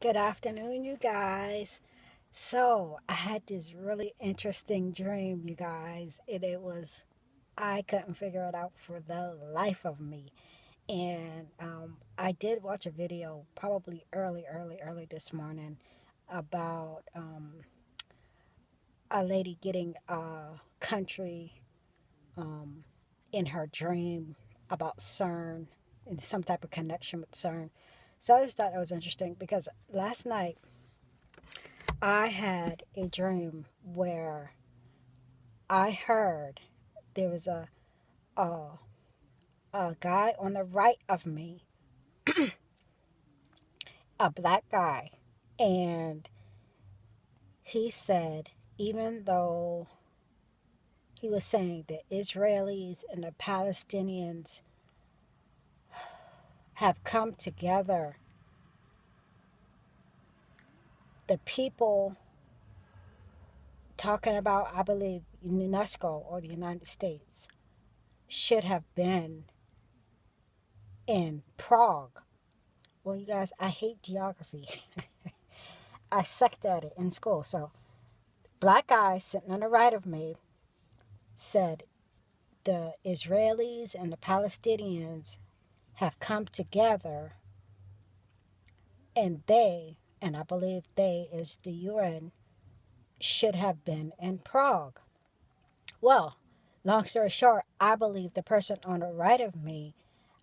Good afternoon, you guys. So, I had this really interesting dream, you guys. I couldn't figure it out for the life of me. And I did watch a video probably early this morning about a lady getting a country um, in her dream about CERN and some type of connection with CERN. So, I just thought that was interesting because last night I had a dream where I heard there was a, a guy on the right of me, a black guy, and he said, even though he was saying the Israelis and the Palestinians have come together, the people talking about, I believe, UNESCO or the United States should have been in Prague. Well, you guys, I hate geography. I sucked at it in school. So, black guy sitting on the right of me said the Israelis and the Palestinians have come together, and I believe they is the UN, should have been in Prague. Well, long story short, I believe the person on the right of me,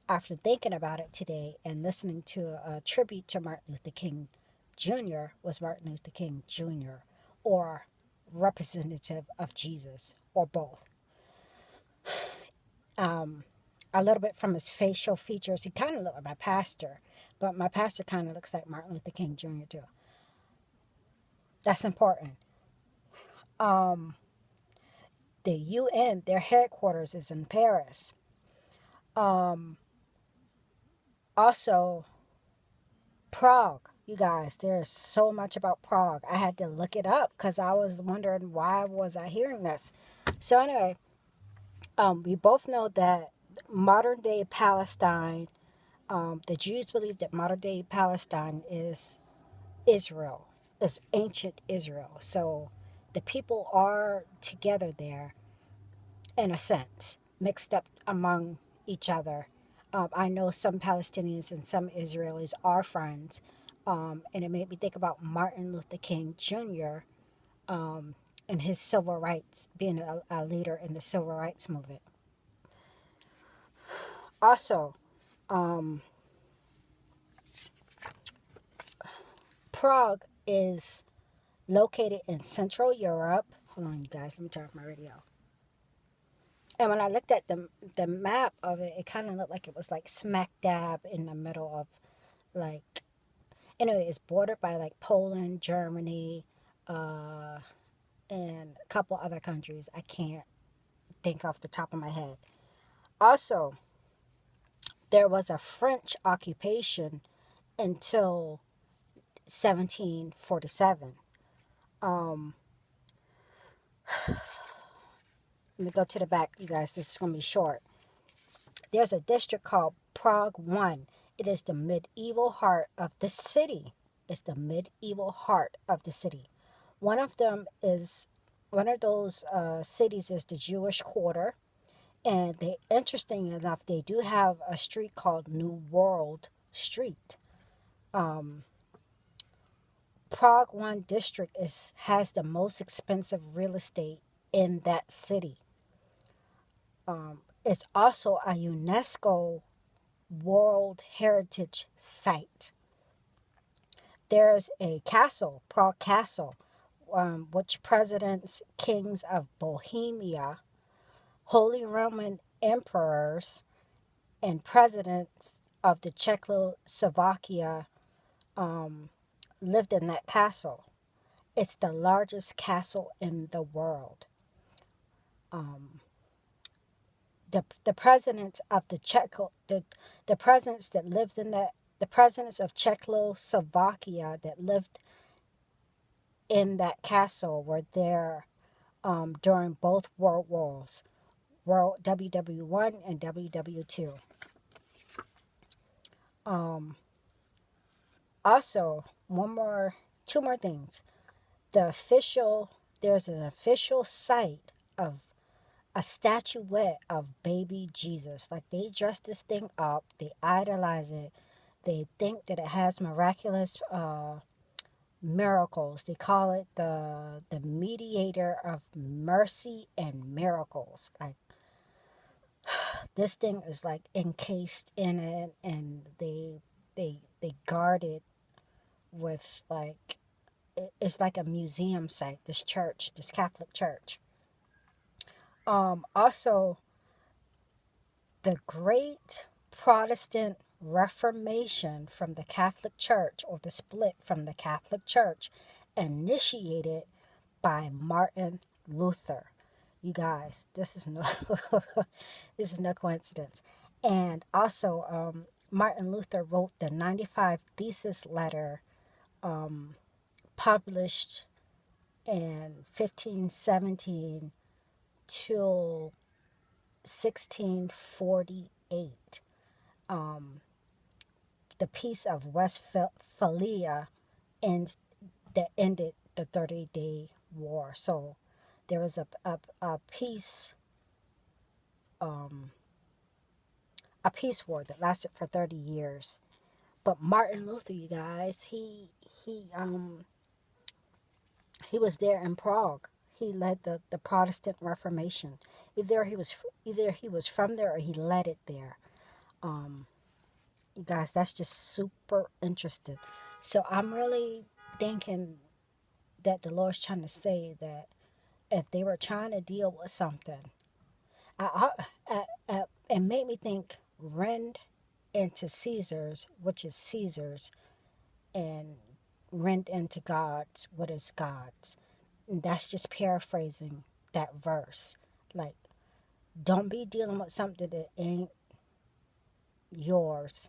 after thinking about it today and listening to a tribute to Martin Luther King Jr., was Martin Luther King Jr., or representative of Jesus, or both. Um, a little bit from his facial features, he kind of looked like my pastor, but my pastor kind of looks like Martin Luther King Jr. too. That's important. Um, the UN, their headquarters is in Paris. Um, Also, Prague. You guys, there's so much about Prague. I had to look it up because I was wondering why was I hearing this. So anyway, we both know that modern day Palestine, the Jews believe that modern day Palestine is Israel, is ancient Israel. So the people are together there in a sense, mixed up among each other. I know some Palestinians and some Israelis are friends, and it made me think about Martin Luther King Jr. And his civil rights, being a leader in the civil rights movement. Also, um, Prague is located in Central Europe. Hold on, you guys, let me turn off my radio. And when I looked at the map of it, it kind of looked like it was like smack dab in the middle of like, anyway, it's bordered by like Poland, Germany, uh, and a couple other countries. I can't think off the top of my head. Also, there was a French occupation until 1747. Um, Let me go to the back, you guys. This is going to be short. There's a district called Prague 1. It is the medieval heart of the city. It's the medieval heart of the city. One of them is one of those cities is the Jewish Quarter, and they, interesting enough, they do have a street called New World Street. Um, Prague One district has the most expensive real estate in that city. It's also a UNESCO World Heritage Site. There's a castle, Prague Castle, which presidents, kings of Bohemia, Holy Roman emperors, and presidents of the Czechoslovakia um, lived in that castle. It's the largest castle in the world. Um, the presidents of the presidents that lived in that the presidents of Czechoslovakia that lived in that castle were there during both world wars, World WW1 and WW2. Um, Also, two more things. There's an official site of a statuette of baby Jesus. Like, they dress this thing up, they idolize it, they think that it has miraculous miracles. They call it the mediator of mercy and miracles. Like, this thing is like encased in it, and they guard it with, like, it's like a museum site. This church, this Catholic church. Also, the great Protestant Reformation from the Catholic Church, or the split from the Catholic Church, initiated by Martin Luther. You guys, this is no this is no coincidence. And also, Martin Luther wrote the 95 Thesis letter, published in 1517 till 1648. The Peace of Westphalia that ended the 30-day war. So there was a peace war that lasted for 30 years. But Martin Luther, you guys, he was there in Prague. He led the Protestant Reformation. Either he was from there, or he led it there. You guys, that's just super interesting. So I'm really thinking that the Lord's trying to say that if they were trying to deal with something, it made me think, rend into Caesar's, which is Caesar's, and rend into God's, what is God's. And that's just paraphrasing that verse. Like, don't be dealing with something that ain't yours.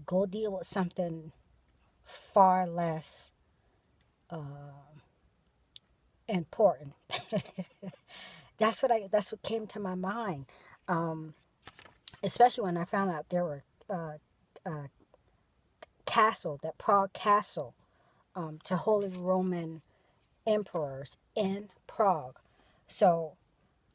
Go deal with something far less important. That's what came to my mind. Especially when I found out there were that Prague castle, to Holy Roman emperors in Prague. So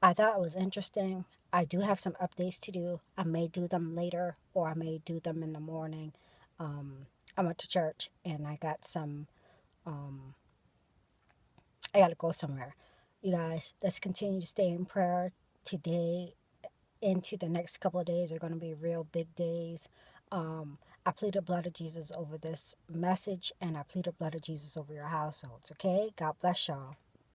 I thought it was interesting. I do have some updates to do. I may do them later, or I may do them in the morning. I went to church, and I got some, I got to go somewhere. You guys, let's continue to stay in prayer. Today into the next couple of days are going to be real big days. I plead the blood of Jesus over this message, and I plead the blood of Jesus over your households, okay? God bless y'all.